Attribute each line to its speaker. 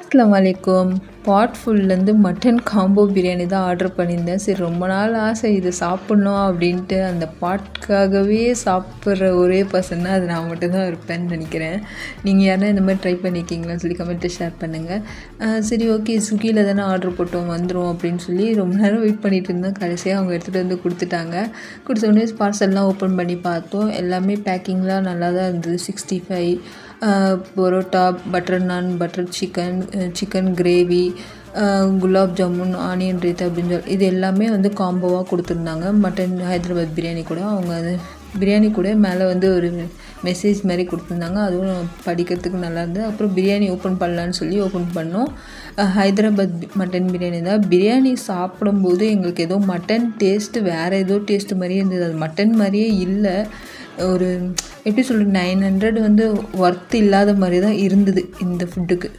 Speaker 1: அஸ்ஸலாமு அலைக்கும். பாட் ஃபுல்லேருந்து mutton combo biryani தான் ஆர்டர் பண்ணியிருந்தேன். சரி ரொம்ப நாள் ஆசை இது சாப்பிட்ணும் அப்படின்ட்டு அந்த பாட்காகவே சாப்பிட்ற ஒரே பர்சன்னா அது நான் மட்டும்தான் இருப்பேன்னு நினைக்கிறேன். நீங்கள் யாருன்னா இந்த மாதிரி ட்ரை பண்ணியிருக்கீங்களான்னு சொல்லி கமெண்ட்டை ஷேர் பண்ணுங்கள். சரி ஓகே ஸ்விக்கியில் தானே ஆர்டர் போட்டோம் வந்துடும் அப்படின்னு சொல்லி ரொம்ப நேரம் வெயிட் பண்ணிகிட்டு இருந்தோம். கடைசியாக அவங்க எடுத்துகிட்டு வந்து கொடுத்துட்டாங்க. கொடுத்தோடனே பார்சல்லாம் ஓப்பன் பண்ணி பார்த்தோம். எல்லாமே பேக்கிங்லாம் நல்லா தான் இருந்தது. 65 பரோட்டா, பட்டர் நான், butter chicken gravy, gulab jamun, onion raita அப்படின்னு சொல்லி இது எல்லாமே வந்து காம்போவாக கொடுத்துருந்தாங்க. மட்டன் ஹைதராபாத் பிரியாணி கூட அவங்க அது பிரியாணி கூட மேலே வந்து ஒரு மெசேஜ் மாதிரி கொடுத்துருந்தாங்க. அதுவும் படிக்கிறதுக்கு நல்லா இருந்தது. அப்புறம் பிரியாணி ஓப்பன் பண்ணலான்னு சொல்லி ஓப்பன் பண்ணோம். ஹைதராபாத் மட்டன் பிரியாணி தான். பிரியாணி சாப்பிடும்போது எங்களுக்கு ஏதோ மட்டன் டேஸ்ட்டு வேறு ஏதோ டேஸ்ட்டு மாதிரியே இருந்தது. அது மட்டன் மாதிரியே இல்லை. ஒரு எப்படி சொல்கிறது 900 வந்து ஒர்த் இல்லாத மாதிரி தான் இருந்தது இந்த ஃபுட்டுக்கு.